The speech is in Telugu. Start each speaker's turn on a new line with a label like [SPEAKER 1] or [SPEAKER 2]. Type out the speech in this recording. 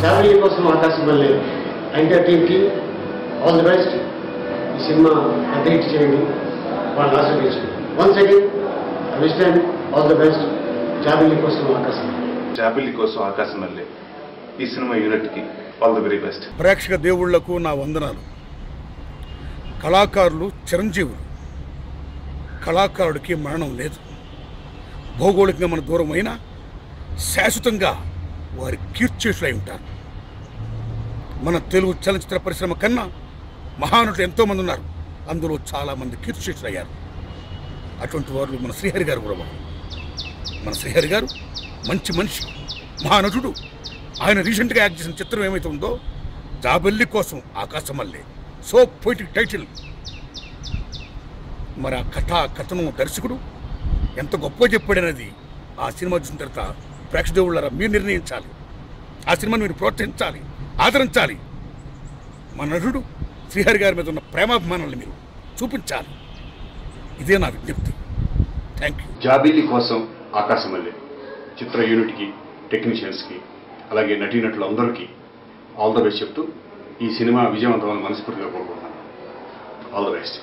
[SPEAKER 1] ఫ్యామిలీ కోసం అవకాశం లేదు. అయితే టీంకి ఆల్ ది బెస్ట్. ఈ సినిమా పెద్ద హిట్ చేయండి, వాళ్ళు ఆశీర్వదించండి. Once again wish them all the best. జాబిల్లి కోసం అవకాశం.
[SPEAKER 2] జాబిల్లి కోసం ఆకాశం మళ్ళీ ఈ సినిమా యూనిట్కి ఆల్ ది వెరీ బెస్ట్.
[SPEAKER 3] ప్రేక్షక దేవుళ్లకు నా వందనాలు. కళాకారులు చిరంజీవులు. కళాకారుడికి మరణం లేదు. భౌగోళికంగా మన దూరం అయినా శాశ్వతంగా వారి కీర్తిశేషులై ఉంటారు. మన తెలుగు చలనచిత్ర పరిశ్రమ కన్నా మహానులు ఎంతోమంది ఉన్నారు. అందులో చాలామంది కీర్తిశేషులయ్యారు. అటువంటి వారు మన శ్రీహరి గారు కూడా. మన శ్రీహరి గారు మంచి మనిషి, మహానటుడు. ఆయన రీసెంట్గా యాక్ట్ చేసిన చిత్రం ఏమైతే ఉందో జాబిల్లి కోసం ఆకాశం మల్లె, సో పొయిటిక్ టైటిల్. మరి ఆ కథను దర్శకుడు ఎంత గొప్పగా చెప్పాడనేది ఆ సినిమా చూసిన తర్వాత ప్రేక్షకులారా మీరు నిర్ణయించాలి. ఆ సినిమాని మీరు ప్రోత్సహించాలి, ఆదరించాలి. మన నటుడు శ్రీహరి గారి మీద ఉన్న ప్రేమాభిమానాన్ని మీరు చూపించాలి. ఇదే నా విజ్ఞప్తి. Thank you.
[SPEAKER 2] జాబిల్లి కోసం ఆకాశం మల్లె చిత్ర యూనిట్కి, టెక్నీషియన్స్కి, అలాగే నటీనటులు అందరికీ ఆల్ ద బెస్ట్ చెప్తూ ఈ సినిమా విజయవంతమైన మనస్ఫూర్తిగా కోరుకుంటున్నాను. All the best.